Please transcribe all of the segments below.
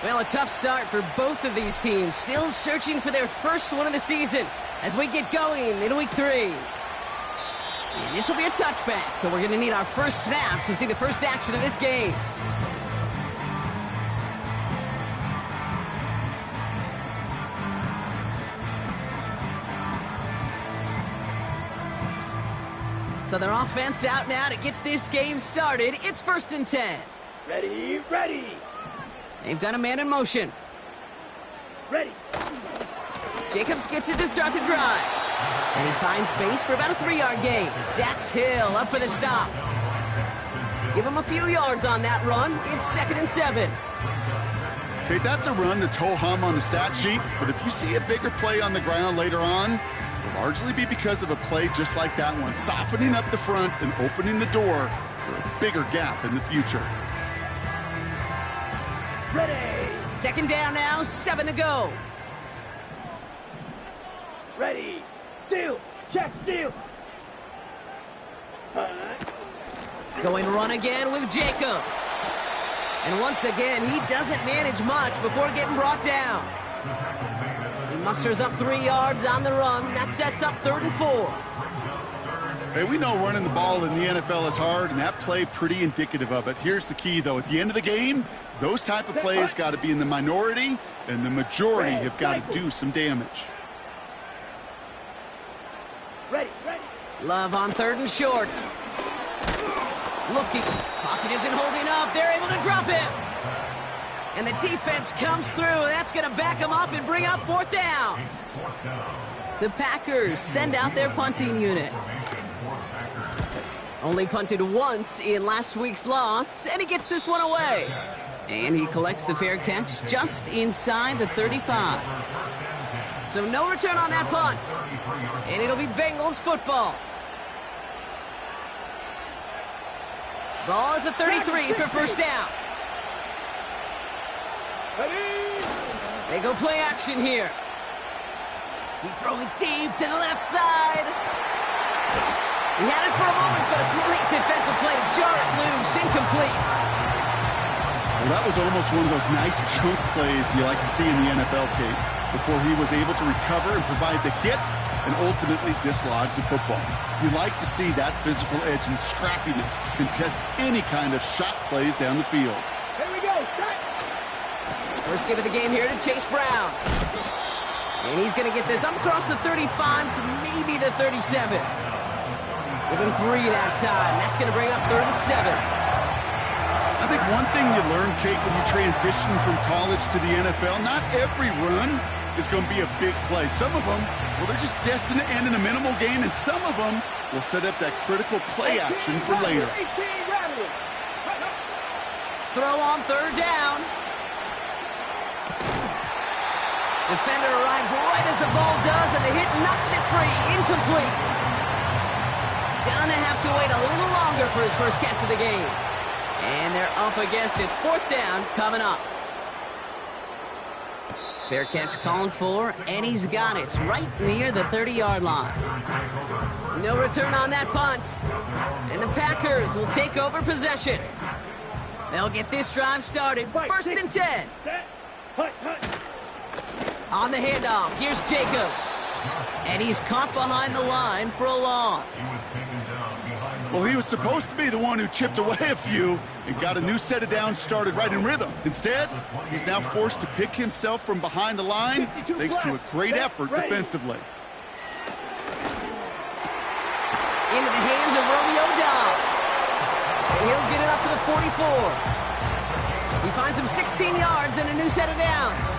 Well, a tough start for both of these teams. Still searching for their first one of the season as we get going in week 3. And this will be a touchback, so we're going to need our first snap to see the first action of this game. So their offense out now to get this game started. It's 1st and 10. Ready, ready. They've got a man in motion. Ready. Jacobs gets it to start the drive. And he finds space for about a 3-yard gain. Dax Hill up for the stop. Give him a few yards on that run. It's 2nd and 7. Okay, that's a run that's ho-hum on the stat sheet, but if you see a bigger play on the ground later on, it'll largely be because of a play just like that one, softening up the front and opening the door for a bigger gap in the future. Ready. 2nd down now, 7 to go. Ready. Steal. Check steal. Going run again with Jacobs. And once again, he doesn't manage much before getting brought down. He musters up 3 yards on the run. That sets up 3rd and 4. Hey, we know running the ball in the NFL is hard, and that play pretty indicative of it. Here's the key, though. At the end of the game, those type of plays got to be in the minority, and the majority have got to do some damage. Ready, ready. Love on 3rd and short. Looking. Pocket isn't holding up. They're able to drop him. And the defense comes through. That's going to back him up and bring up 4th down. The Packers send out their punting unit. Only punted once in last week's loss, and he gets this one away. And he collects the fair catch just inside the 35. So no return on that punt. And it'll be Bengals football. Ball at the 33 for 1st down. They go play action here. He's throwing deep to the left side. He had it for a moment, but a great defensive play to jar it loose. Incomplete. Well, that was almost one of those nice chunk plays you like to see in the NFL, Kate, before he was able to recover and provide the hit and ultimately dislodge the football. You like to see that physical edge and scrappiness to contest any kind of shot plays down the field. Here we go. Start. First give of the game here to Chase Brown. And he's going to get this up across the 35 to maybe the 37. Give him 3 that time. That's going to bring up 3rd and 7. I think one thing you learn, Kate, when you transition from college to the NFL, not every run is going to be a big play. Some of them, well, they're just destined to end in a minimal gain, and some of them will set up that critical play action for later. Throw on 3rd down. Defender arrives right as the ball does, and the hit knocks it free. Incomplete. Gonna have to wait a little longer for his first catch of the game. And they're up against it. 4th down coming up. Fair catch called for, and he's got it right near the 30-yard line. No return on that punt. And the Packers will take over possession. They'll get this drive started. 1st and 10. On the handoff, here's Jacobs. And he's caught behind the line for a loss. Well, he was supposed to be the one who chipped away a few and got a new set of downs started right in rhythm. Instead, he's now forced to pick himself from behind the line thanks to a great effort defensively. Into the hands of Romeo Doubs. And he'll get it up to the 44. He finds him 16 yards and a new set of downs.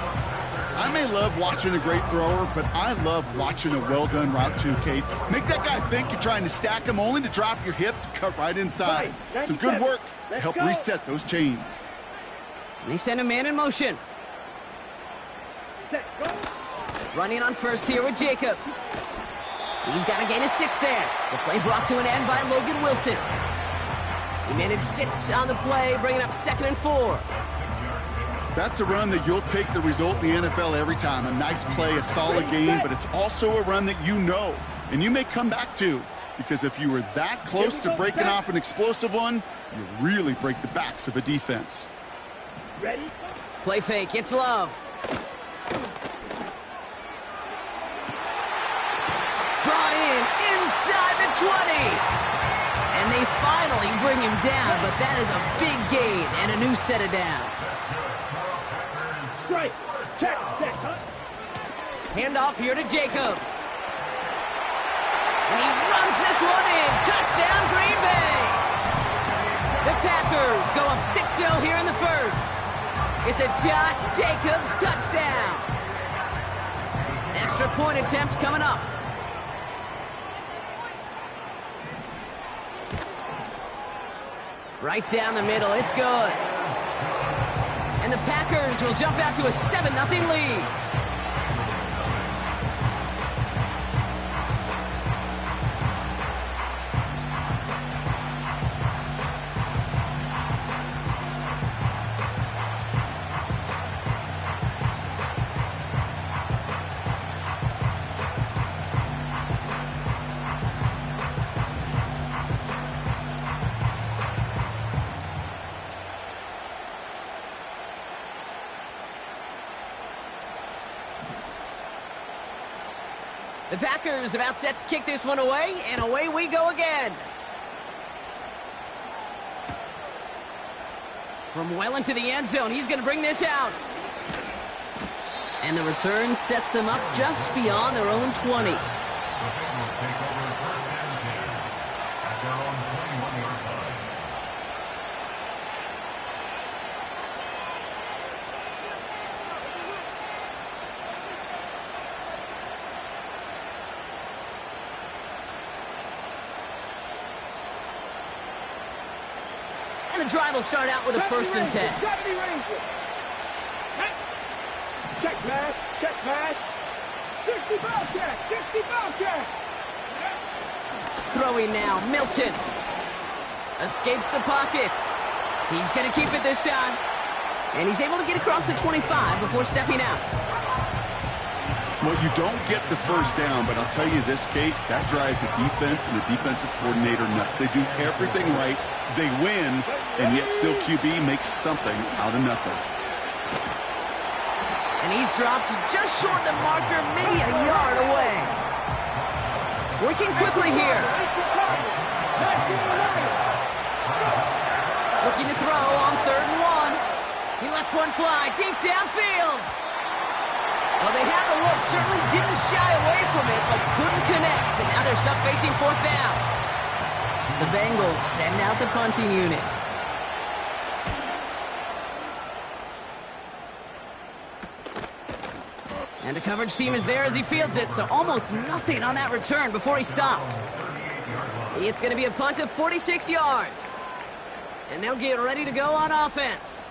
I may love watching a great thrower, but I love watching a well-done route too, Kate. Make that guy think you're trying to stack him only to drop your hips and cut right inside. Some good work to help reset those chains. They send a man in motion. Running on first here with Jacobs. He's got a gain of 6 there. The play brought to an end by Logan Wilson. He managed 6 on the play, bringing up 2nd and 4. That's a run that you'll take the result in the NFL every time. A nice play, a solid game, but it's also a run that you know, and you may come back to, because if you were that close to breaking off an explosive one, you really break the backs of a defense. Ready? Play fake, it's Love. Brought in inside the 20. And they finally bring him down, but that is a big gain and a new set of downs. Strike. Check. Huh? Handoff here to Jacobs. And he runs this one in. Touchdown, Green Bay. The Packers go up 6-0 here in the first. It's a Josh Jacobs touchdown. Extra point attempt coming up. Right down the middle, it's good. And the Packers will jump out to a 7-0 lead. The Packers about set to kick this one away, and away we go again. From well into the end zone, he's going to bring this out. And the return sets them up just beyond their own 20. And the drive will start out with a 1st and 10. Check pass. 60 Bobcat. Throwing now, Milton. Escapes the pocket. He's going to keep it this time. And he's able to get across the 25 before stepping out. Well, you don't get the first down, but I'll tell you this, Kate, that drives the defense and the defensive coordinator nuts. They do everything right. They win, and yet still QB makes something out of nothing. And he's dropped just short of the marker, maybe a yard away. Working quickly here. Looking to throw on 3rd and 1. He lets one fly deep downfield. Well, they had the look, certainly didn't shy away from it, but couldn't connect. And now they're stuck facing 4th down. The Bengals send out the punting unit. And the coverage team is there as he fields it, so almost nothing on that return before he stopped. It's going to be a punt of 46 yards. And they'll get ready to go on offense.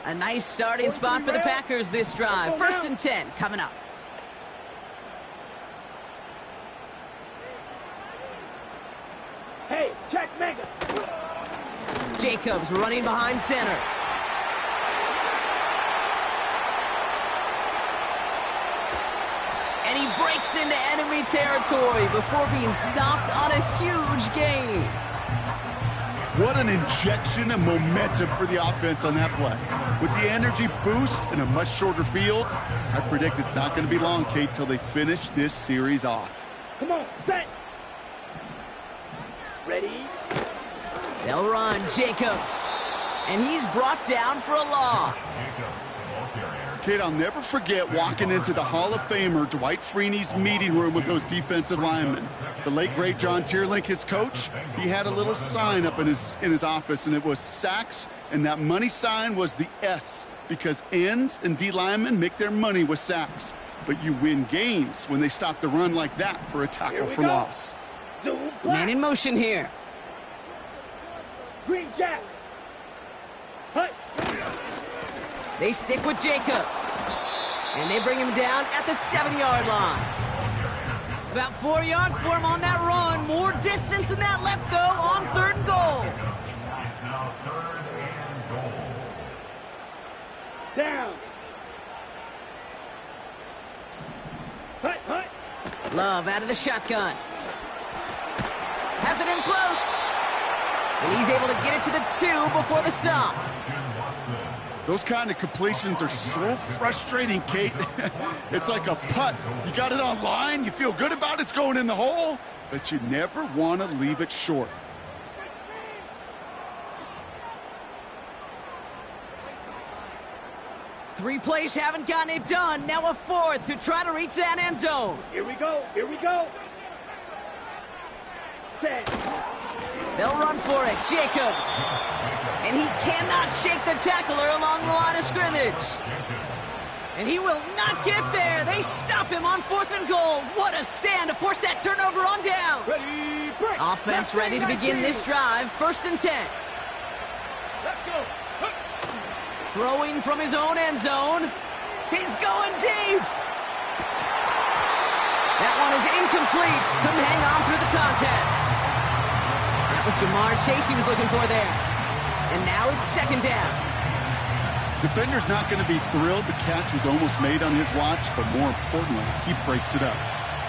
A nice starting spot for the Packers this drive. 1st and 10 coming up. Hey, check Mega. Jacobs running behind center. And he breaks into enemy territory before being stopped on a huge gain. What an injection of momentum for the offense on that play. With the energy boost and a much shorter field, I predict it's not going to be long, Kate, till they finish this series off. Come on, set. Ready? They'll run Jacobs. And he's brought down for a loss. Kate, I'll never forget walking into the Hall of Famer Dwight Freeney's meeting room with those defensive linemen. The late, great John Tierlink, his coach, he had a little sign up in his office, and it was sacks, and that money sign was the S, because ends and D linemen make their money with sacks. But you win games when they stop the run like that for a tackle for loss. Man in motion here. Green Jack. Hut. They stick with Jacobs. And they bring him down at the 7-yard line. About 4 yards for him on that run. More distance than that left, though, on 3rd and goal. It's now 3rd and goal. Down. Hut. Love out of the shotgun. Has it in close. And he's able to get it to the 2 before the stop. Those kind of completions are so frustrating, Kate. It's like a putt. You got it on line, you feel good about it's going in the hole, but you never want to leave it short. Three plays haven't gotten it done. Now a fourth to try to reach that end zone. Here we go. Here we go. Set. They'll run for it. Jacobs. And he cannot shake the tackler along the line of scrimmage. And he will not get there. They stop him on 4th and goal. What a stand to force that turnover on downs. Ready, break. Offense ready to begin this drive. 1st and 10. Let's go. Throwing from his own end zone. He's going deep. That one is incomplete. Couldn't hang on through the contact. That was Jamar Chase he was looking for there. And now it's 2nd down. Defender's not going to be thrilled the catch was almost made on his watch, but more importantly, he breaks it up.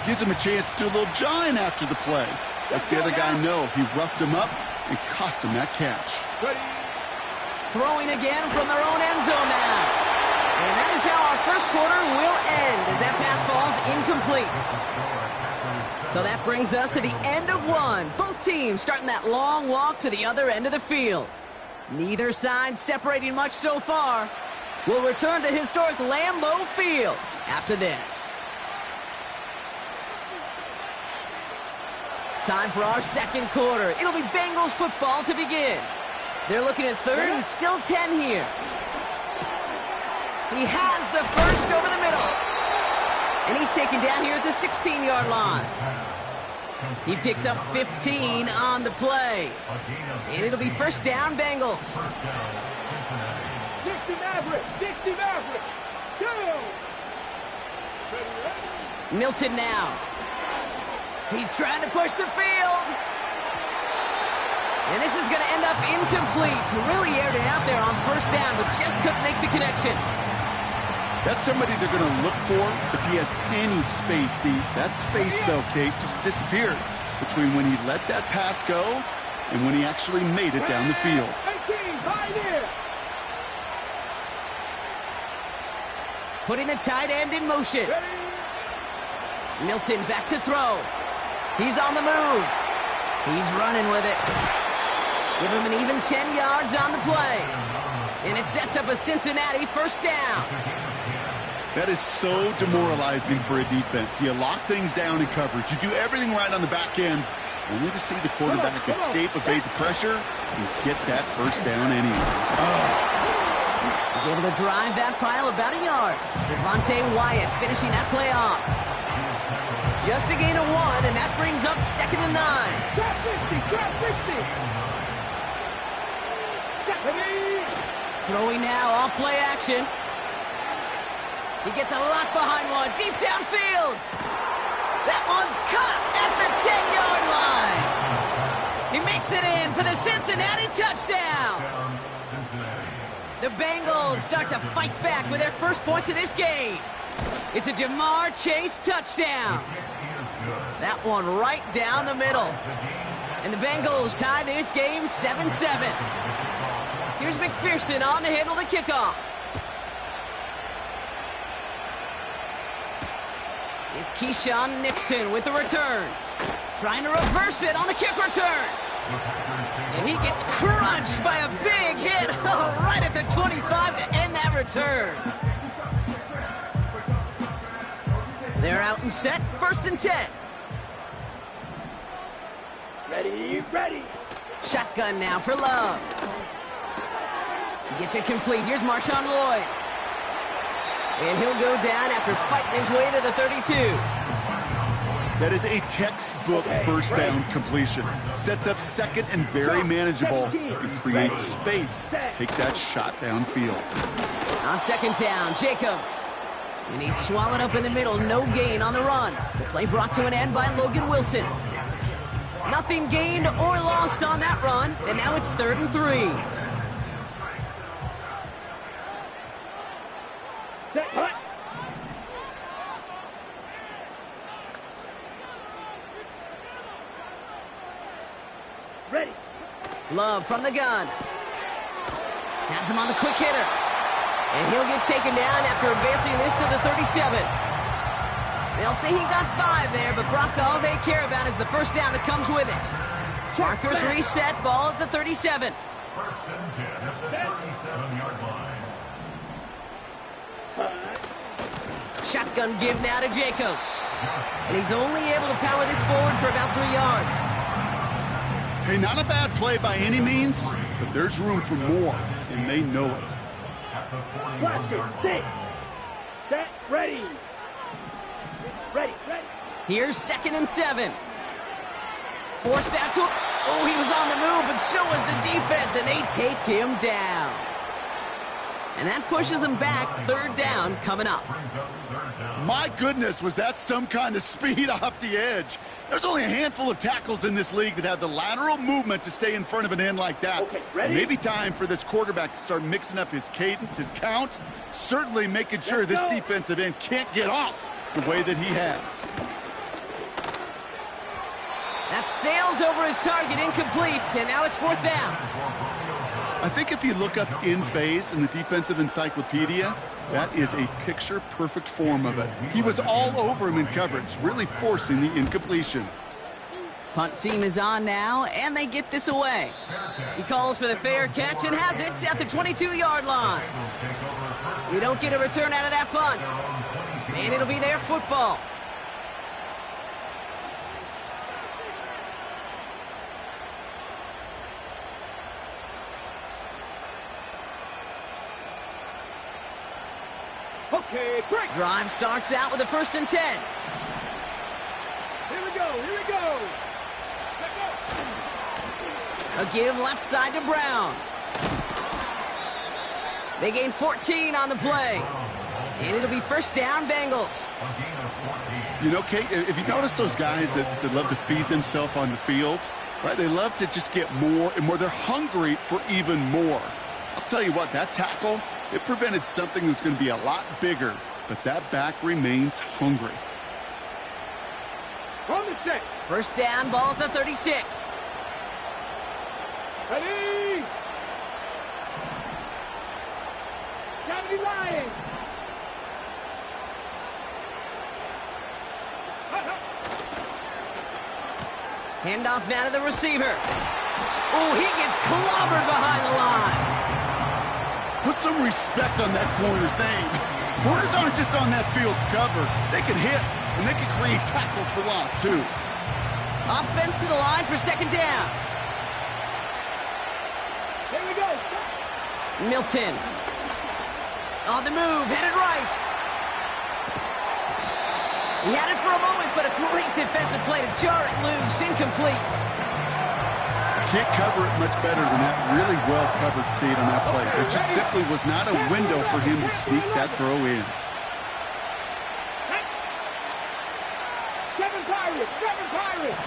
Gives him a chance to do a little jawing after the play. Lets the other guy know he roughed him up and cost him that catch. Ready. Throwing again from their own end zone now. And that is how our first quarter will end as that pass falls incomplete. So that brings us to the end of one. Both teams starting that long walk to the other end of the field. Neither side separating much so far. We'll return to historic Lambeau Field after this. Time for our second quarter. It'll be Bengals football to begin. They're looking at 3rd and still 10 here. He has the first over the middle. And he's taken down here at the 16-yard line. He picks up 15 on the play. And it'll be 1st down, Bengals. 60 Maverick. 60 Maverick. Go. Milton now. He's trying to push the field. And this is going to end up incomplete. Really aired it out there on 1st down, but just couldn't make the connection. That's somebody they're going to look for if he has any space deep. That space, though, Kate, just disappeared between when he let that pass go and when he actually made it down the field. 18, right here. Putting the tight end in motion. Milton back to throw. He's on the move. He's running with it. Give him an even 10 yards on the play. And it sets up a Cincinnati 1st down. That is so demoralizing for a defense. You lock things down in coverage. You do everything right on the back end, only to see the quarterback escape, evade the pressure, and get that 1st down anyway. He's able to drive that pile about a yard. Devontae Wyatt finishing that play off. Just a gain of 1, and that brings up 2nd and 9. Drop 50. Drop 50. Throwing now, off play action. He gets a lock behind one, deep downfield. That one's caught at the 10-yard line. He makes it in for the Cincinnati touchdown. The Bengals start to fight back with their first points of this game. It's a Jamar Chase touchdown. That one right down the middle. And the Bengals tie this game 7-7. Here's McPherson on to handle the kickoff. It's Keyshawn Nixon with the return. Trying to reverse it on the kick return. And he gets crunched by a big hit right at the 25 to end that return. They're out and set, 1st and 10. Ready, ready. Shotgun now for Love. He gets it complete. Here's Marshawn Lloyd. And he'll go down after fighting his way to the 32. That is a textbook 1st down completion. Sets up 2nd and very manageable and creates space to take that shot downfield. On 2nd down, Jacobs. And he's swallowed up in the middle. No gain on the run. The play brought to an end by Logan Wilson. Nothing gained or lost on that run. And now it's 3rd and 3. Set, hut. Ready. Love from the gun. Has him on the quick hitter. And he'll get taken down after advancing this to the 37. They'll say he got 5 there, but Brock, all they care about is the first down that comes with it. Markers reset, ball at the 37. First and 10 at the 37-yard line. Shotgun give now to Jacobs. And he's only able to power this forward for about 3 yards. Hey, not a bad play by any means, but there's room for more, and they know it. At the 41-yard Plastic, line. 6. Set, ready. Ready. Here's 2nd and 7. Forced out to him. Oh, he was on the move, but so was the defense, and they take him down. And that pushes them back. 3rd down coming up. Brings up 3rd down. My goodness, was that some kind of speed off the edge? There's only a handful of tackles in this league that have the lateral movement to stay in front of an end like that. Okay, ready? Maybe time for this quarterback to start mixing up his cadence, his count, certainly making sure Let's this go. defensive end can't get off the way that he has. That sails over his target, incomplete, and now it's 4th down. I think if you look up in phase in the defensive encyclopedia, that is a picture-perfect form of it. He was all over him in coverage, really forcing the incompletion. Punt team is on now, and they get this away. He calls for the fair catch and has it at the 22-yard line. We don't get a return out of that punt, and it'll be their football. Okay, break. Drive starts out with a 1st and 10. Here we go. Let go. A give left side to Brown. They gain 14 on the play. And it'll be 1st down, Bengals. A gain of 14. You know, Kate, if you notice those guys that love to feed themselves on the field, right? They love to just get more and more. They're hungry for even more. I'll tell you what, that tackle, it prevented something that's going to be a lot bigger, but that back remains hungry. On the set. 1st down, ball at the 36. Ready. Gotta be lying. Handoff now to the receiver. Oh, he gets clobbered behind the line. Put some respect on that corner's name. Corners aren't just on that field to cover. They can hit, and they can create tackles for loss, too. Offense to the line for 2nd down. Here we go. Milton. On the move, headed right. He had it for a moment, but a great defensive play to jar it loose. Incomplete. Can't cover it much better than that. Really well covered, Kate, on that play. There just simply was not a window for him to sneak that throw in. 7 Pirates.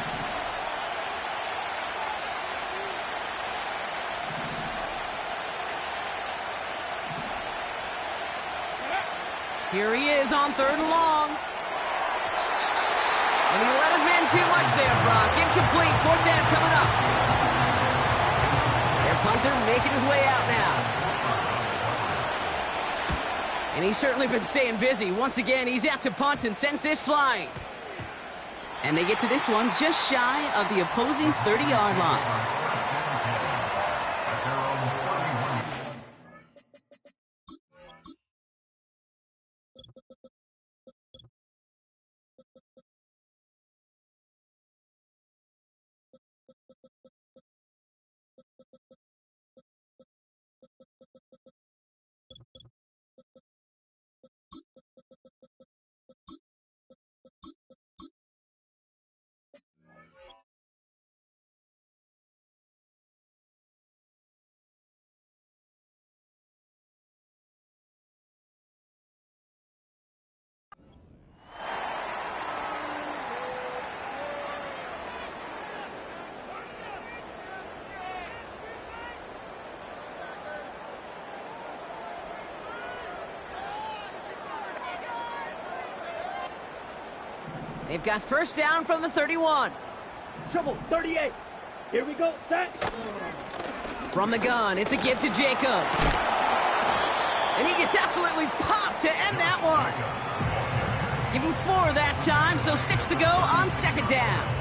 Here he is on 3rd and long. And he let his man too much there, Brock. Incomplete. 4th down coming up. Their punter making his way out now. And he's certainly been staying busy. Once again, he's out to punt and sends this flying. And they get to this one just shy of the opposing 30-yard line. They've got 1st down from the 31. Trouble, 38. Here we go, set. From the gun, it's a give to Jacobs. And he gets absolutely popped to end that one. Give him 4 that time, so 6 to go on second down.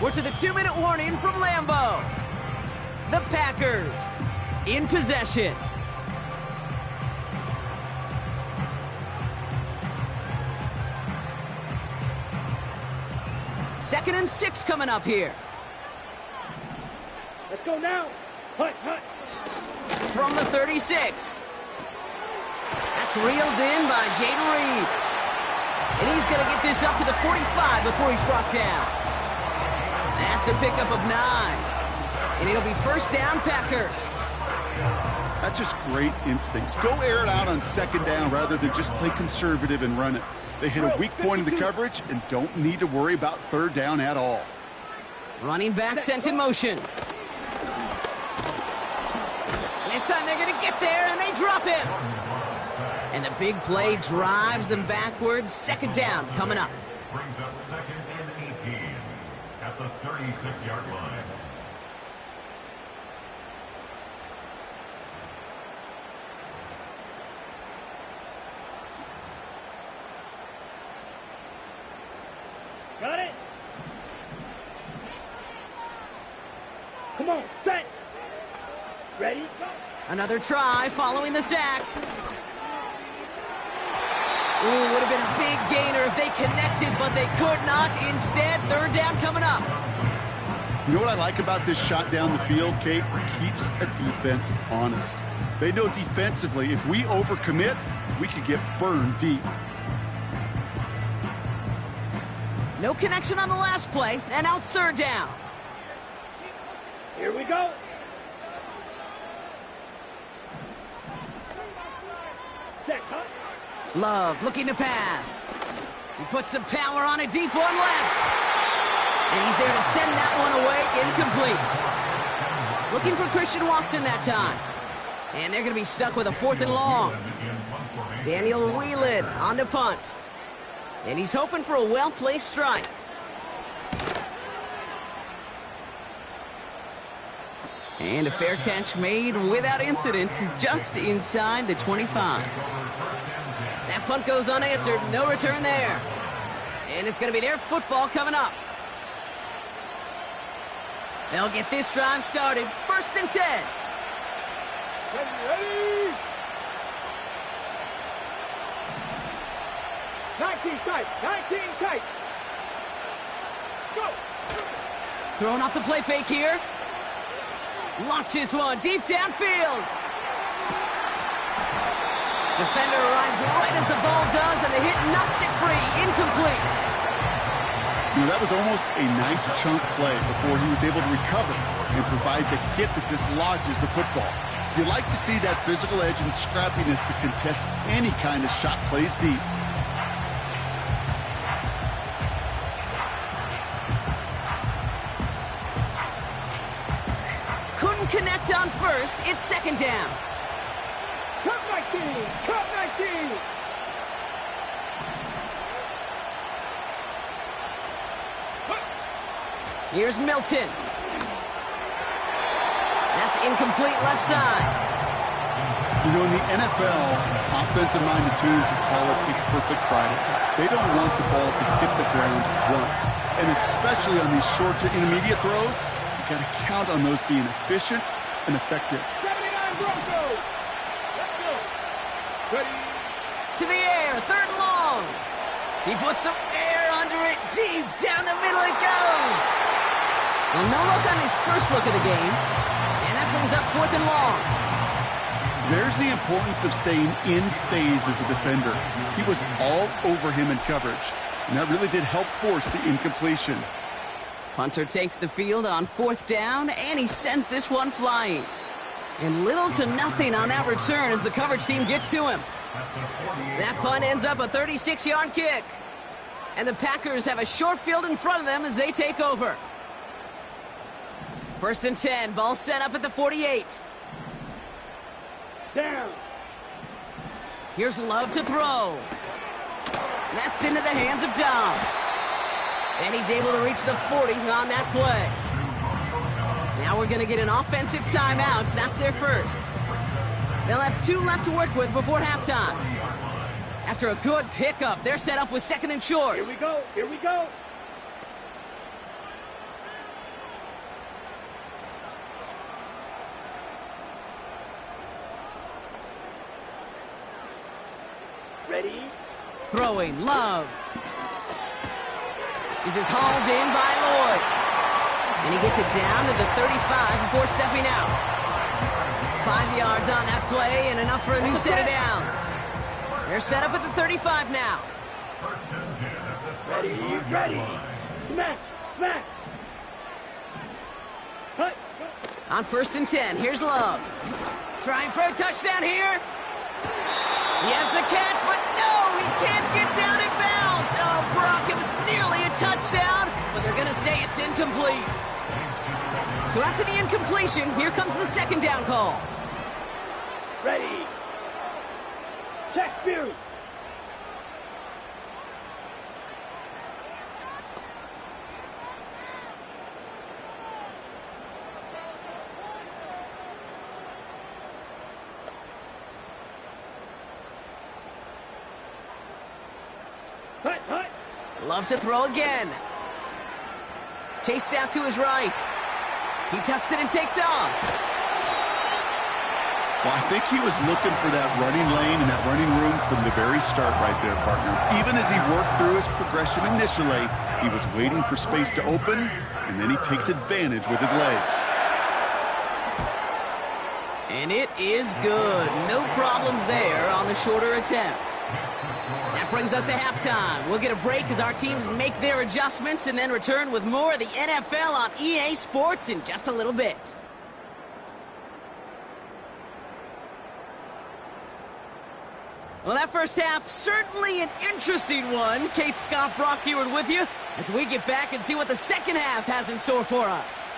We're to the 2-minute warning from Lambeau. The Packers in possession. Second and 6 coming up here. Let's go now. Hut, hut. From the 36. That's reeled in by Jayden Reed. And he's going to get this up to the 45 before he's brought down. That's a pickup of 9. And it'll be first down, Packers. That's just great instincts. Go air it out on second down rather than just play conservative and run it. They hit a weak point in the coverage and don't need to worry about third down at all. Running back sent in motion. And this time they're going to get there, and they drop him. And the big play drives them backwards. Second down coming up. Brings up second and 18 at the 36-yard line. Got it. Come on, set. Ready, go. Another try following the sack. Ooh, would have been a big gainer if they connected, but they could not. Instead, third down coming up. You know what I like about this shot down the field, Kate? It keeps a defense honest. They know defensively, if we overcommit, we could get burned deep. No connection on the last play, and now it's third down. Here we go. Set, hut. Love looking to pass. He puts some power on a deep one left. And he's there to send that one away, incomplete. Looking for Christian Watson that time. And they're going to be stuck with a 4th and long. Daniel Whelan on the punt. And he's hoping for a well-placed strike. And a fair catch made without incident, just inside the 25. That punt goes unanswered, no return there. And it's going to be their football coming up. They'll get this drive started, 1st and 10. Ready. 19 tight, 19 tight. Go. Throwing off the play fake here. Launches one deep downfield. Defender arrives right as the ball does, and the hit knocks it free. Incomplete. You know, that was almost a nice chunk play before he was able to recover and provide the hit that dislodges the football. You like to see that physical edge and scrappiness to contest any kind of shot plays deep. Connect on first, it's second down. Cut 19! Cut 19! Here's Milton. That's incomplete left side. You know, in the NFL, offensive-minded teams would call it a perfect Friday. They don't want the ball to hit the ground once. And especially on these short to intermediate throws, got to count on those being efficient and effective. 79 Broncos! Let's go! Ready? To the air, 3rd and long. He puts some air under it, deep down the middle it goes. Well, no look on his first look of the game, and that brings up 4th and long. There's the importance of staying in phase as a defender. He was all over him in coverage, and that really did help force the incompletion. Punter takes the field on 4th down, and he sends this one flying. And little to nothing on that return as the coverage team gets to him. That punt ends up a 36-yard kick. And the Packers have a short field in front of them as they take over. 1st and 10, ball set up at the 48. Down. Here's Love to throw. That's into the hands of Dobbs. And he's able to reach the 40 on that play. Now we're going to get an offensive timeout. That's their first. They'll have 2 left to work with before halftime. After a good pickup, they're set up with 2nd and short. Here we go. Here we go. Ready? Throwing, Love. This is hauled in by Lloyd. And he gets it down to the 35 before stepping out. 5 yards on that play and enough for a new set of downs. They're set up at the 35 now. Ready? Ready. Smash. Smash. Cut. On 1st and 10, here's Love. Trying for a touchdown here. He has the catch, but no, he can't get down in bounds. Oh, Brock, it was nearly a touchdown, but they're going to say it's incomplete. So after the incompletion, here comes the 2nd down call. Ready. Check Fury. Hut, hut. Love to throw again. Chased out to his right. He tucks it and takes off. Well, I think he was looking for that running lane and that running room from the very start right there, partner. Even as he worked through his progression initially, he was waiting for space to open, and then he takes advantage with his legs. And it is good. No problems there on the shorter attempt. That brings us to halftime. We'll get a break as our teams make their adjustments and then return with more of the NFL on EA Sports in just a little bit. Well, that first half, certainly an interesting one. Kate Scott, Brock Huard with you as we get back and see what the second half has in store for us.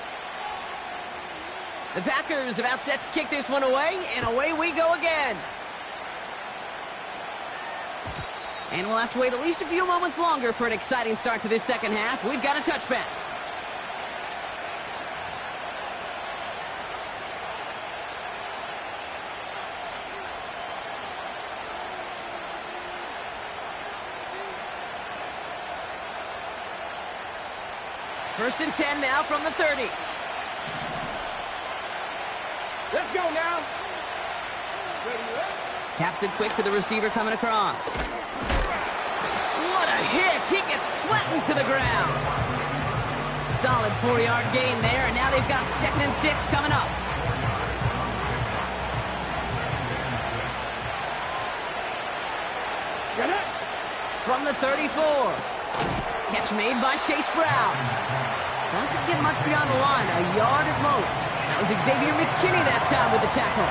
The Packers about set to kick this one away, and away we go again. And we'll have to wait at least a few moments longer for an exciting start to this second half. We've got a touchback. First and 10 now from the 30. Let's go now. Ready, ready. Taps it quick to the receiver coming across. What a hit! He gets flattened to the ground. Solid 4-yard gain there, and now they've got 2nd and 6 coming up. Get it. From the 34. Catch made by Chase Brown. Doesn't get much beyond the line, a yard at most. That was Xavier McKinney that time with the tackle.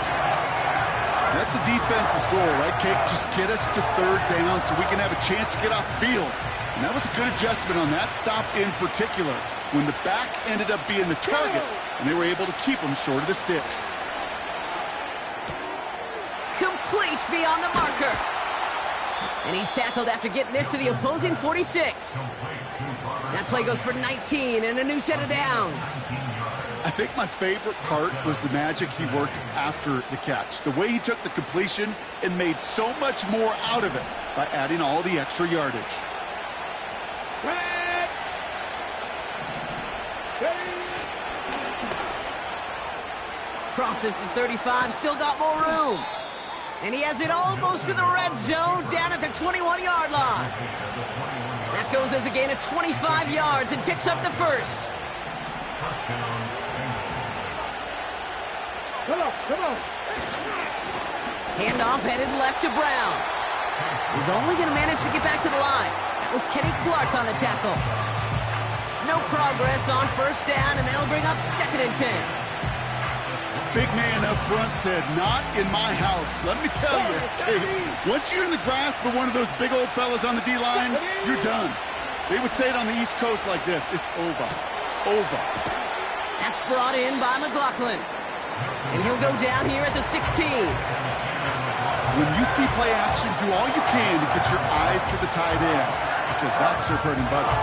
That's a defense's goal, right, Kate? Just get us to 3rd down so we can have a chance to get off the field. And that was a good adjustment on that stop in particular, when the back ended up being the target, and they were able to keep him short of the sticks. Complete beyond the marker. And he's tackled after getting this to the opposing 46. That play goes for 19 and a new set of downs. I think my favorite part was the magic he worked after the catch. The way he took the completion and made so much more out of it by adding all the extra yardage. Red. Ready. Crosses the 35, still got more room. And he has it almost to the red zone, down at the 21-yard line. That goes as a gain of 25 yards and picks up the first. Come on, come on. Handoff headed left to Brown. He's only going to manage to get back to the line. That was Kenny Clark on the tackle. No progress on 1st down, and that'll bring up 2nd and 10. Big man up front said, "Not in my house." Let me tell you, Kate, once you're in the grasp of one of those big old fellas on the D-line, you're done. They would say it on the East Coast like this: it's over. Over. That's brought in by McLaughlin. And he'll go down here at the 16. When you see play action, do all you can to get your eyes to the tight end, because that's their bread and butter.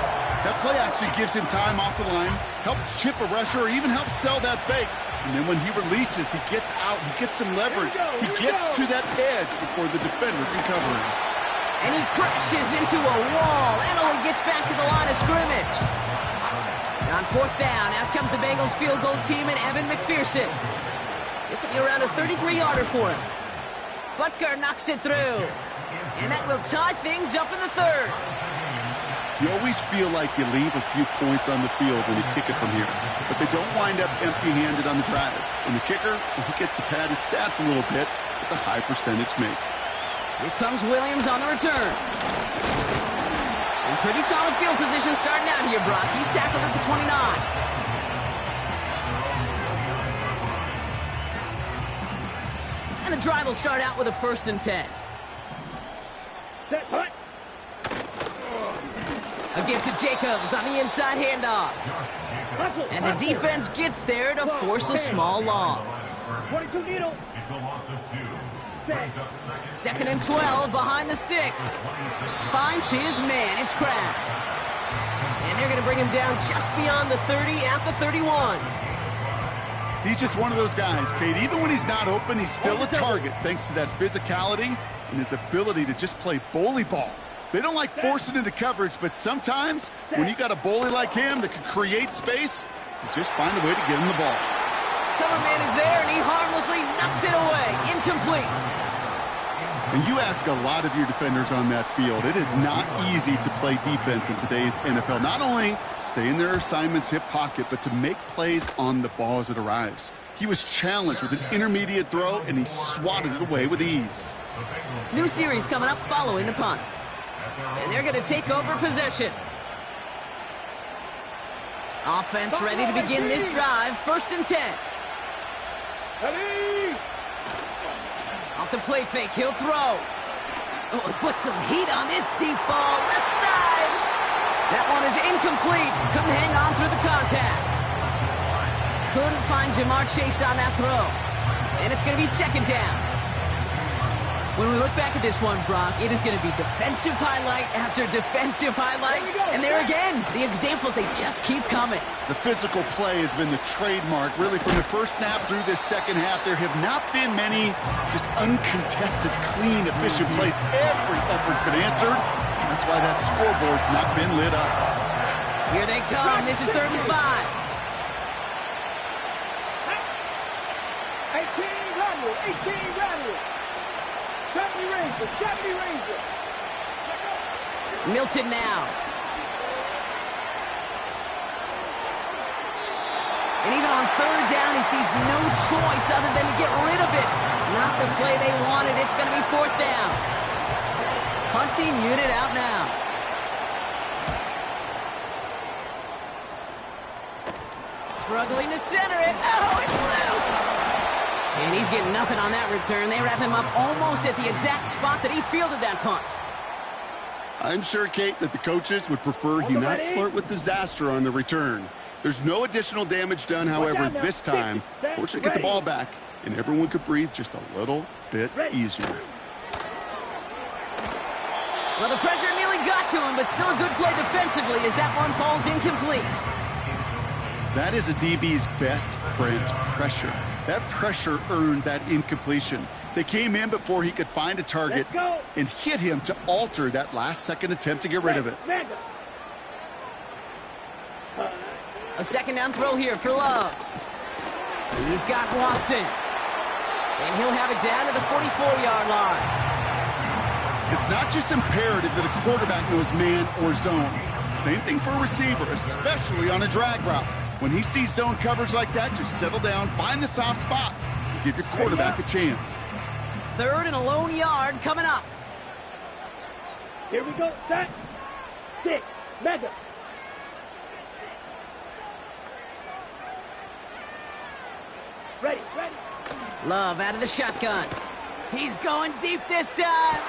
That play actually gives him time off the line, helps chip a rusher, or even helps sell that fake. And then when he releases, he gets out, he gets some leverage. He gets to that edge before the defender can cover him. And he crashes into a wall and only gets back to the line of scrimmage. And on fourth down, out comes the Bengals field goal team and Evan McPherson. This will be around a 33-yarder for him. Butker knocks it through. And that will tie things up in the third. You always feel like you leave a few points on the field when you kick it from here. But they don't wind up empty-handed on the drive. And the kicker, he gets to pad his stats a little bit with a high percentage make. Here comes Williams on the return. And pretty solid field position starting out here, Brock. He's tackled at the 29. And the drive will start out with a 1st and 10. Set, hut. A give to Jacobs on the inside handoff. And the defense gets there to force a small loss. 22 needle. It's a loss of 2. Brings up Second and 12 behind the sticks. Finds his man. It's Kraft. And they're going to bring him down just beyond the 30 at the 31. He's just one of those guys, Kate. Even when he's not open, he's still a target thanks to that physicality and his ability to just play bully ball. They don't like forcing into coverage, but sometimes when you got a bully like him that can create space, you just find a way to get him the ball. Cover man is there, and he harmlessly knocks it away. Incomplete. And you ask a lot of your defenders on that field. It is not easy to play defense in today's NFL. Not only stay in their assignment's hip pocket, but to make plays on the ball as it arrives. He was challenged with an intermediate throw, and he swatted it away with ease. New series coming up following the punt. And they're going to take over possession. Offense ready to begin this drive. 1st and 10. Ready. Off the play fake, he'll throw. Oh, he put some heat on this deep ball. Left side. That one is incomplete. Couldn't hang on through the contact. Couldn't find Jamar Chase on that throw. And it's going to be 2nd down. When we look back at this one, Brock, it is going to be defensive highlight after defensive highlight. And there again, the examples, they just keep coming. The physical play has been the trademark. Really, from the first snap through this second half, there have not been many just uncontested, clean, efficient plays. Every effort's been answered. That's why that scoreboard's not been lit up. Here they come. This is 3rd and 5. 18 Rattler. 18 Rattler. 70 Ranger. 70 Ranger. Milton now. And even on 3rd down, he sees no choice other than to get rid of it. Not the play they wanted. It's going to be 4th down. Punting unit out now. Struggling to center it. Oh, it's loose. And he's getting nothing on that return. They wrap him up almost at the exact spot that he fielded that punt. I'm sure, Kate, that the coaches would prefer he not flirt with disaster on the return. There's no additional damage done, however, this time. Fortunately, get the ball back, and everyone could breathe just a little bit easier. Well, the pressure nearly got to him, but still a good play defensively as that one falls incomplete. That is a DB's best friend, pressure. That pressure earned that incompletion. They came in before he could find a target and hit him to alter that last-second attempt to get rid of it. A 2nd down throw here for Love. He's got Watson. And he'll have it down to the 44-yard line. It's not just imperative that a quarterback knows man or zone. Same thing for a receiver, especially on a drag route. When he sees zone coverage like that, just settle down, find the soft spot, and give your quarterback a chance. 3rd and a lone yard coming up. Here we go. Set. 6. Mega. Ready. Ready. Love out of the shotgun. He's going deep this time.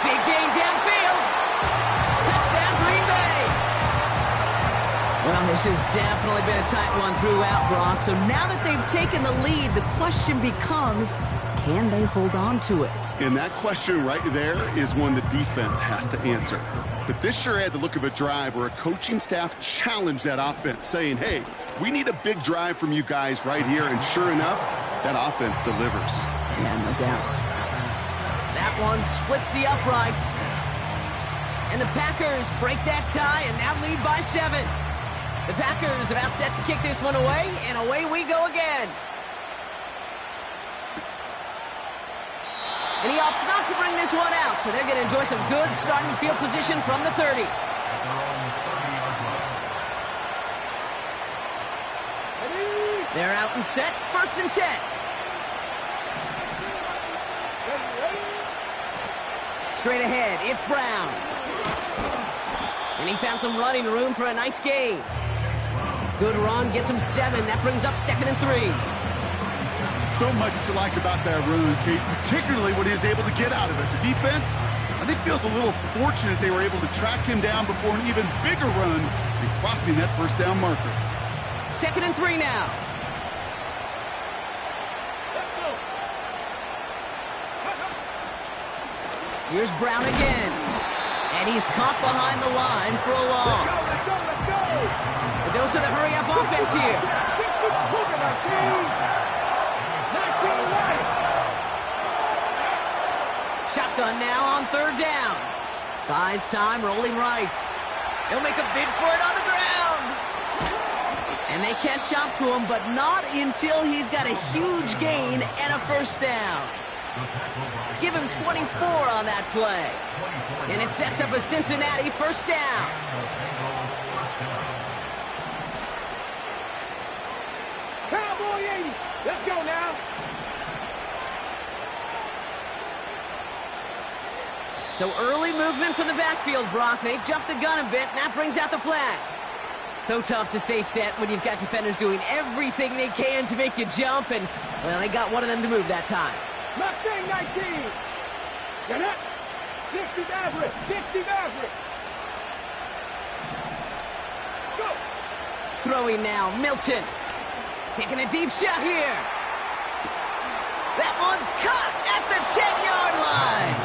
Big gain downfield. Touchdown, Green Bay. Well, this has definitely been a tight one throughout, Brock. So now that they've taken the lead, the question becomes, can they hold on to it? And that question right there is one the defense has to answer. But this sure had the look of a drive where a coaching staff challenged that offense, saying, hey, we need a big drive from you guys right here. And sure enough, that offense delivers. Yeah, no doubt. That one splits the uprights. And the Packers break that tie and now lead by 7. The Packers about set to kick this one away, and away we go again. And he opts not to bring this one out, so they're going to enjoy some good starting field position from the 30. They're out and set, 1st and 10. Straight ahead, it's Brown. And he found some running room for a nice gain. Good run, gets him 7. That brings up 2nd and 3. So much to like about that run, Kate, particularly when he was able to get out of it. The defense, I think, feels a little fortunate they were able to track him down before an even bigger run and crossing that 1st down marker. 2nd and 3 now. Here's Brown again. And he's caught behind the line for a loss. A dose of the hurry-up offense here. Shotgun now on 3rd down. Buys time, rolling right. He'll make a bid for it on the ground. And they can't jump to him, but not until he's got a huge gain and a 1st down. Give him 24 on that play. And it sets up a Cincinnati 1st down. Cowboy 80. Let's go now. So early movement from the backfield, Brock. They've jumped the gun a bit, and that brings out the flag. So tough to stay set when you've got defenders doing everything they can to make you jump, and, well, they got one of them to move that time. Mustang 19. Get up. 60 Maverick. 60 Maverick. Go. Throwing now, Milton. Taking a deep shot here. That one's caught at the 10-yard line.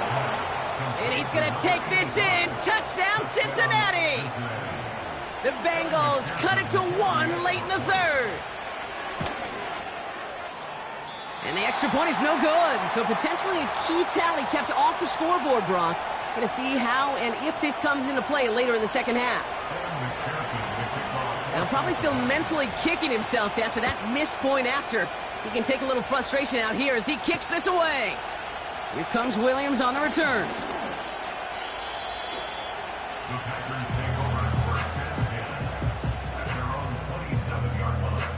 And he's going to take this in. Touchdown, Cincinnati. The Bengals cut it to 1 late in the 3rd. And the extra point is no good. So potentially a key tally kept off the scoreboard, Brock. Going to see how and if this comes into play later in the 2nd half. Now probably still mentally kicking himself after that missed point after. He can take a little frustration out here as he kicks this away. Here comes Williams on the return. The Packers take over 1st and 10 at their own 27-yard line.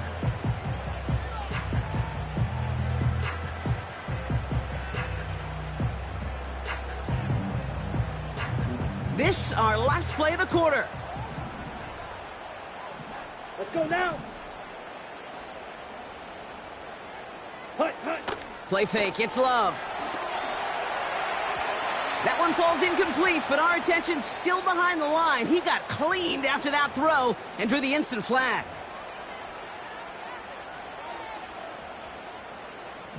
This, our last play of the quarter. Let's go now. Hut, hut. Play fake, it's Love. That one falls incomplete, but our attention's still behind the line. He got cleaned after that throw and drew the instant flag.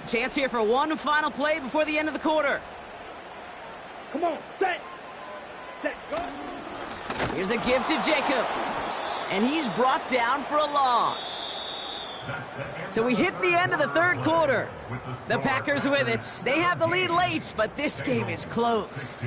Chance here for one final play before the end of the quarter. Come on, set. Set, go. Here's a give to Jacobs. And he's brought down for a loss. So we hit the end of the 3rd quarter. The Packers with it. They have the lead late, but this game is close.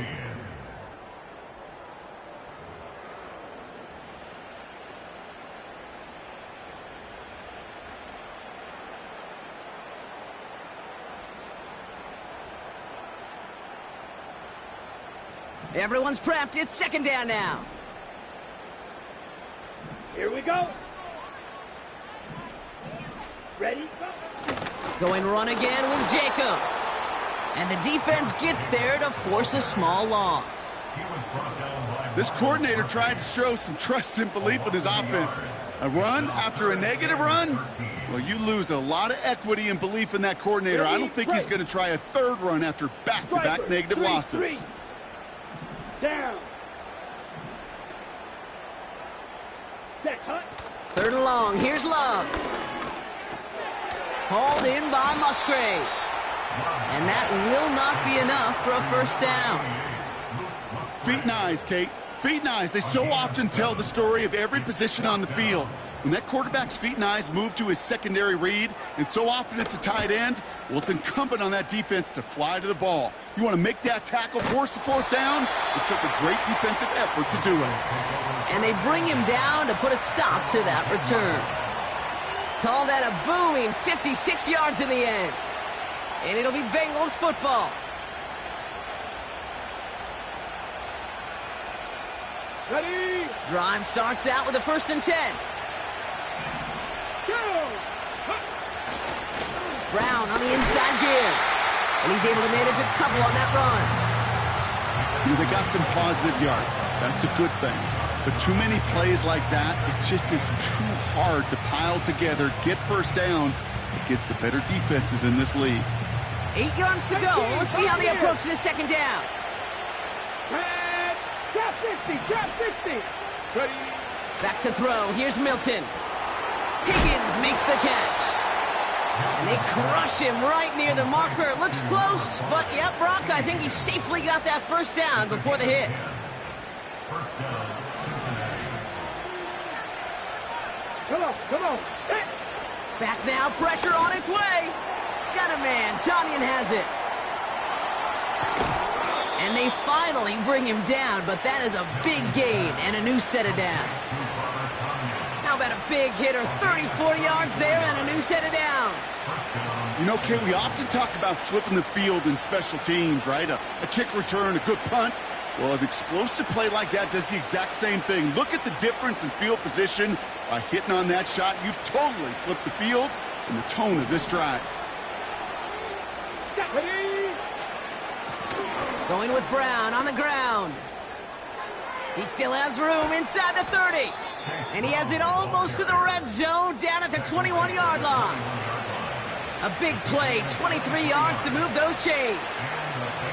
Everyone's prepped. It's 2nd down now. Here we go. Ready? Going run again with Jacobs. And the defense gets there to force a small loss. This coordinator tried to show some trust and belief in his offense. A run after a negative run? Well, you lose a lot of equity and belief in that coordinator. I don't think he's going to try a 3rd run after back-to-back negative losses. Down. Set, hut. 3rd and long. Here's Love. Hauled in by Musgrave. And that will not be enough for a 1st down. Feet and eyes, Kate. Feet and eyes, they so often tell the story of every position on the field. When that quarterback's feet and eyes move to his secondary read, and so often it's a tight end, well, it's incumbent on that defense to fly to the ball. You want to make that tackle, force the fourth down. It took a great defensive effort to do it. And they bring him down to put a stop to that return. Call that a booming 56 yards in the end. And it'll be Bengals football. Ready? Drive starts out with a 1st and 10. Go! Brown on the inside gear. And he's able to manage a couple on that run. You know, they got some positive yards. That's a good thing. But too many plays like that, it just is too hard to pile together, get first downs against the better defenses in this league. 8 yards to go. Let's see how they approach this 2nd down. And trap 60, trap 60. Ready? Back to throw. Here's Milton. Higgins makes the catch. And they crush him right near the marker. It looks close, but yep, Brock, I think he safely got that 1st down before the hit. First down, Cincinnati. Come on. Hey. Back now, pressure on its way. Got a man. Tonyan has it. And they finally bring him down, but that is a big gain and a new set of downs. How about a big hitter, 34 yards there and a new set of downs? You know, Kate, we often talk about flipping the field in special teams, right? A kick return, a good punt. Well, an explosive play like that does the exact same thing. Look at the difference in field position. By hitting on that shot, you've totally flipped the field and the tone of this drive. Ready? Going with Brown on the ground. He still has room inside the 30. And he has it almost to the red zone, down at the 21-yard line. A big play, 23 yards to move those chains.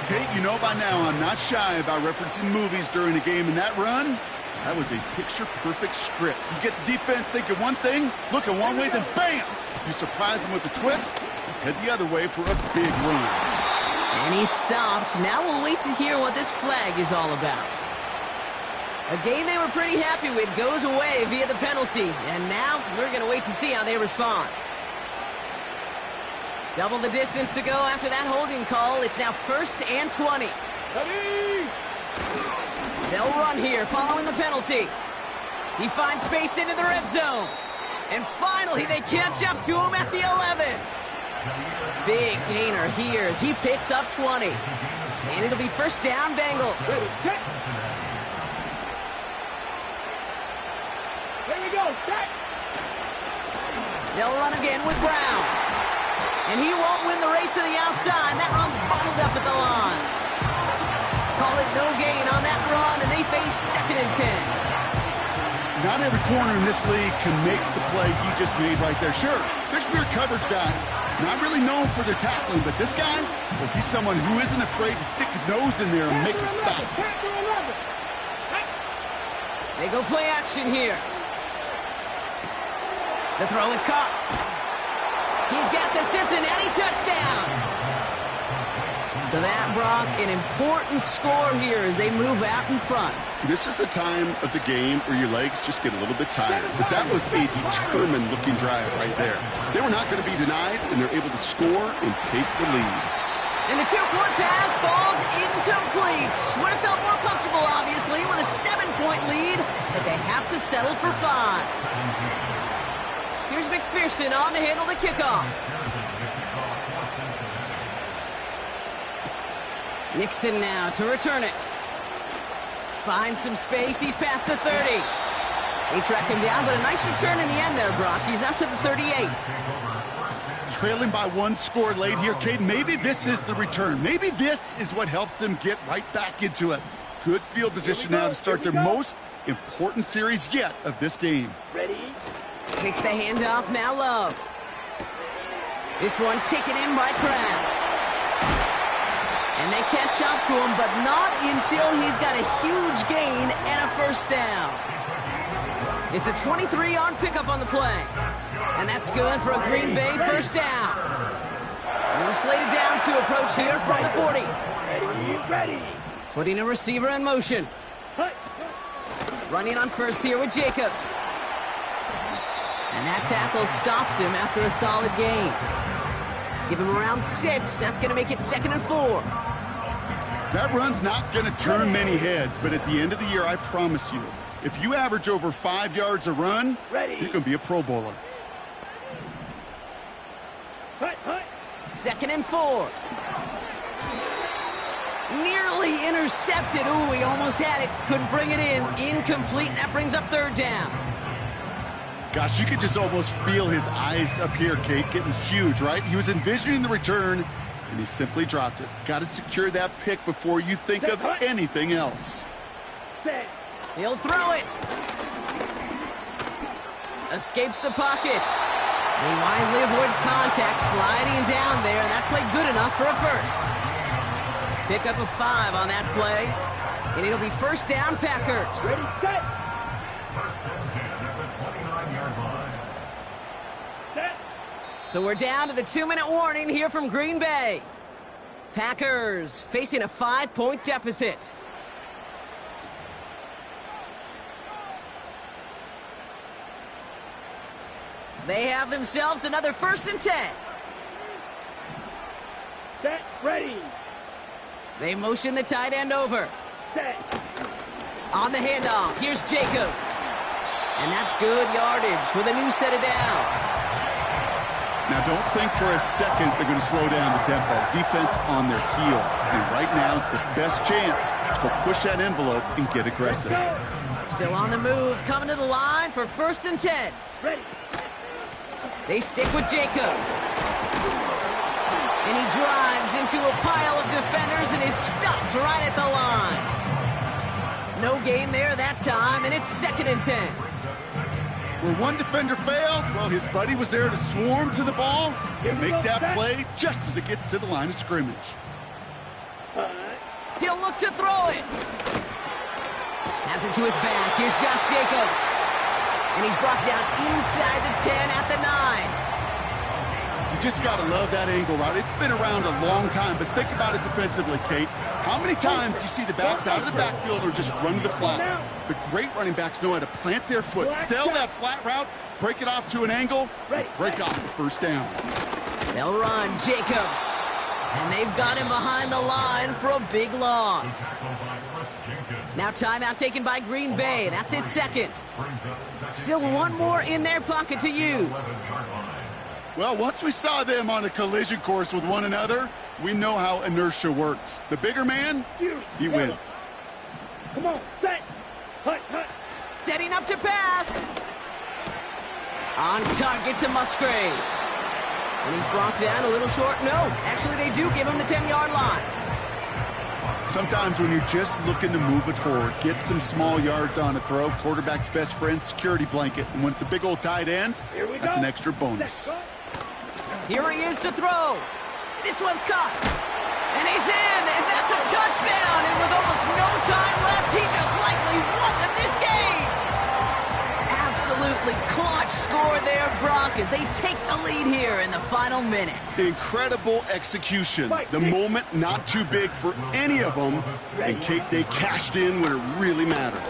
Kate, you know by now I'm not shy about referencing movies during a game, and that run, that was a picture-perfect script. You get the defense thinking one thing, looking one way, then bam! You surprise them with a twist, head the other way for a big run. And he stopped. Now we'll wait to hear what this flag is all about. A game they were pretty happy with goes away via the penalty. And now we're going to wait to see how they respond. Double the distance to go after that holding call. It's now 1st and 20. Ready? They'll run here following the penalty. He finds space into the red zone. And finally they catch up to him at the 11. Big gainer here as he picks up 20. And it'll be 1st down Bengals. Ready? Set. Here we go. Set. They'll run again with Brown. And he won't win the race to the outside. That run's bottled up at the line. Call it no gain on that run, and they face 2nd and 10. Not every corner in this league can make the play he just made right there. Sure, there's pure coverage guys, not really known for their tackling, but this guy, well, he's someone who isn't afraid to stick his nose in there and make a stop. They go play action here. The throw is caught. He's got the Cincinnati touchdown. So that, Brock, an important score here as they move out in front. This is the time of the game where your legs just get a little bit tired. But that was a determined-looking drive right there. They were not going to be denied, and they're able to score and take the lead. And the 2-point pass falls incomplete. Would have felt more comfortable, obviously, with a 7-point lead, but they have to settle for 5. Here's McPherson on to handle the kickoff. Nixon now to return it. Finds some space. He's past the 30. They track him down, but a nice return in the end there, Brock. He's up to the 38. Trailing by 1 score late here, Cade. Maybe this is the return. Maybe this is what helps them get right back into it. Good field position now to start their most important series yet of this game. Ready? Takes the handoff, now Love. This one taken in by Kraft. And they catch up to him, but not until he's got a huge gain and a 1st down. It's a 23-yard pickup on the play. And that's good for a Green Bay 1st down. New slated downs to approach here from the 40. Ready? Putting a receiver in motion. Running on first here with Jacobs. And that tackle stops him after a solid gain. Give him around 6. That's going to make it 2nd and 4. That run's not going to turn many heads, but at the end of the year, I promise you, if you average over 5 yards a run, you're going to be a Pro Bowler. 2nd and 4. Nearly intercepted. Ooh, he almost had it. Couldn't bring it in. Incomplete. That brings up 3rd down. Gosh, you could just almost feel his eyes up here, Kate, getting huge, right? He was envisioning the return, and he simply dropped it. Got to secure that pick before you think of anything else. He'll throw it. Escapes the pocket. He wisely avoids contact, sliding down there, and that played good enough for a first. Pick up a 5 on that play, and it'll be 1st down, Packers. Ready, set. First and 10 at the 29-yard line. Set. So we're down to the 2-minute warning here from Green Bay. Packers facing a 5-point deficit. They have themselves another 1st and 10. Set. Ready. They motion the tight end over. Set. On the handoff, here's Jacobs. And that's good yardage with a new set of downs. Now, don't think for a second they're going to slow down the tempo. Defense on their heels. And right now is the best chance to go push that envelope and get aggressive. Still on the move, coming to the line for 1st and 10. Ready. They stick with Jacobs. And he drives into a pile of defenders and is stopped right at the line. No gain there that time, and it's 2nd and 10. Where one defender failed, well, his buddy was there to swarm to the ball and make that play just as it gets to the line of scrimmage. He'll look to throw it. Has it to his back. Here's Josh Jacobs. And he's brought down inside the 10 at the 9. You just got to love that angle route. It's been around a long time, but think about it defensively, Kate. How many times you see the backs out of the backfield or just run to the flat? The great running backs know how to plant their foot, sell that flat route, break it off to an angle, break off the 1st down. They'll run Jacobs. And they've got him behind the line for a big loss. Now timeout taken by Green Bay. That's it, 2nd. Still one more in their pocket to use. Well, once we saw them on a collision course with one another, we know how inertia works. The bigger man, he wins. Come on, set. Hut, hut. Setting up to pass. On target to Musgrave. And he's brought down a little short. No, actually they do give him the 10-yard line. Sometimes when you're just looking to move it forward, get some small yards on a throw, quarterback's best friend, security blanket. And when it's a big old tight end, that's an extra bonus. Here he is to throw. This one's caught. And he's in, and that's a touchdown. And with almost no time left, he just likely won them this game. Absolutely clutch score there, Brock, as they take the lead here in the final minute. Incredible execution. The moment not too big for any of them. And Kate, they cashed in when it really mattered.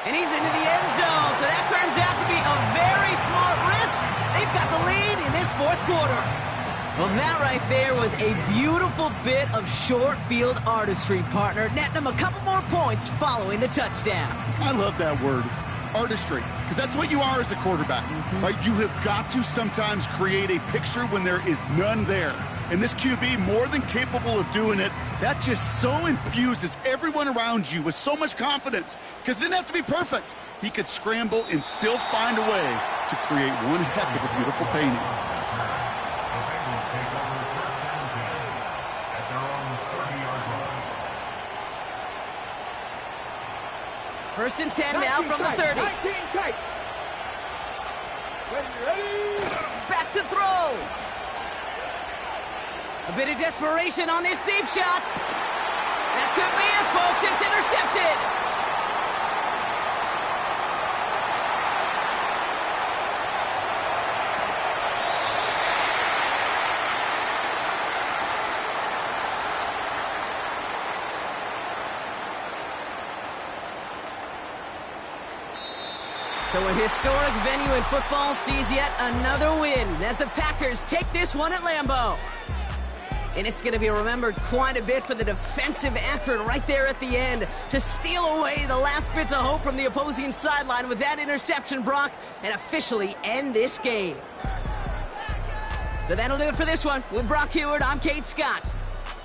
And he's into the end zone, so that turns out to be a very smart risk. They've got the lead in this 4th quarter. Well, that right there was a beautiful bit of short field artistry, partner, netting them a couple more points following the touchdown. I love that word, artistry, because that's what you are as a quarterback, right? You have got to sometimes create a picture when there is none there. And this QB, more than capable of doing it, that just so infuses everyone around you with so much confidence, because it didn't have to be perfect. He could scramble and still find a way to create one heck of a beautiful painting. First and 10 now from the 30. Back to throw. A bit of desperation on this deep shot. That could be it, folks. It's intercepted. So a historic venue in football sees yet another win as the Packers take this one at Lambeau. And it's going to be remembered quite a bit for the defensive effort right there at the end to steal away the last bits of hope from the opposing sideline with that interception, Brock, and officially end this game. So that'll do it for this one. With Brock Huard, I'm Kate Scott.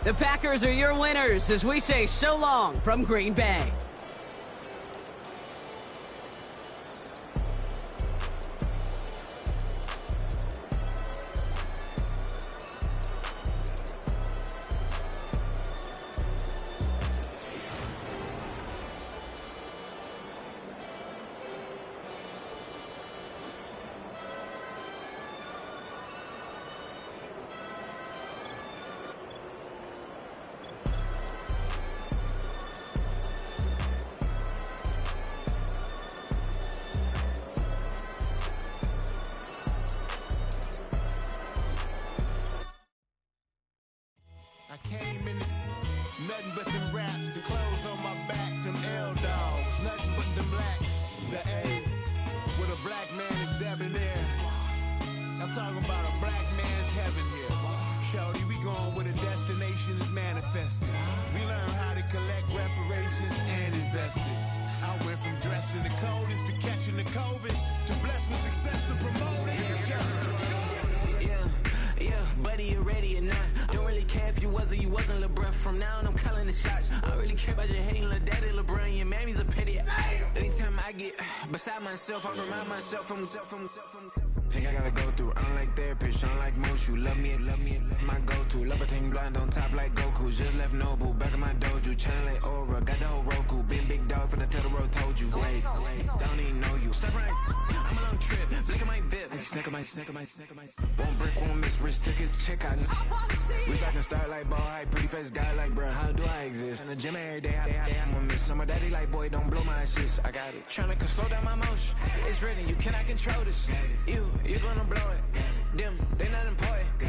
The Packers are your winners as we say so long from Green Bay. Came in nothing but them raps, the clothes on my back, them L-dogs, nothing but them blacks. The A with a black man is debonair. I'm talking about a black man's heaven here. Shorty, we going where the destination is manifested. We learn how to collect reparations and invest it. I went from dressing the coldest to catching the COVID, to blessed with success and promoted to just do it. Yeah, buddy, you ready or not? Don't really care if you was or you wasn't LeBron. From now on, I'm calling the shots. I don't really care about your hating little daddy LeBron. Your mammy's a pity. Anytime I get beside myself, I remind myself from think I gotta go through. I don't like therapists, I don't like most. You love me, my go-to. Love a thing blind on top like Goku. Just left Noble, back in my dojo. Channel like Aura, got the whole Roku. Been big dog from the Tether Road, told you. Wait, don't even know you. Step right, I'm a long trip. Look at my VIP. I snack on my. One brick, one miss, rich took his check. I know. We talking start like ball hype, pretty face guy like bruh. How do I exist? In the gym every day, I'm a miss. So my daddy like, boy, don't blow my shit. I got it. Tryna slow down my motion. It's written, you cannot control this. You're gonna blow it. Them, they not important.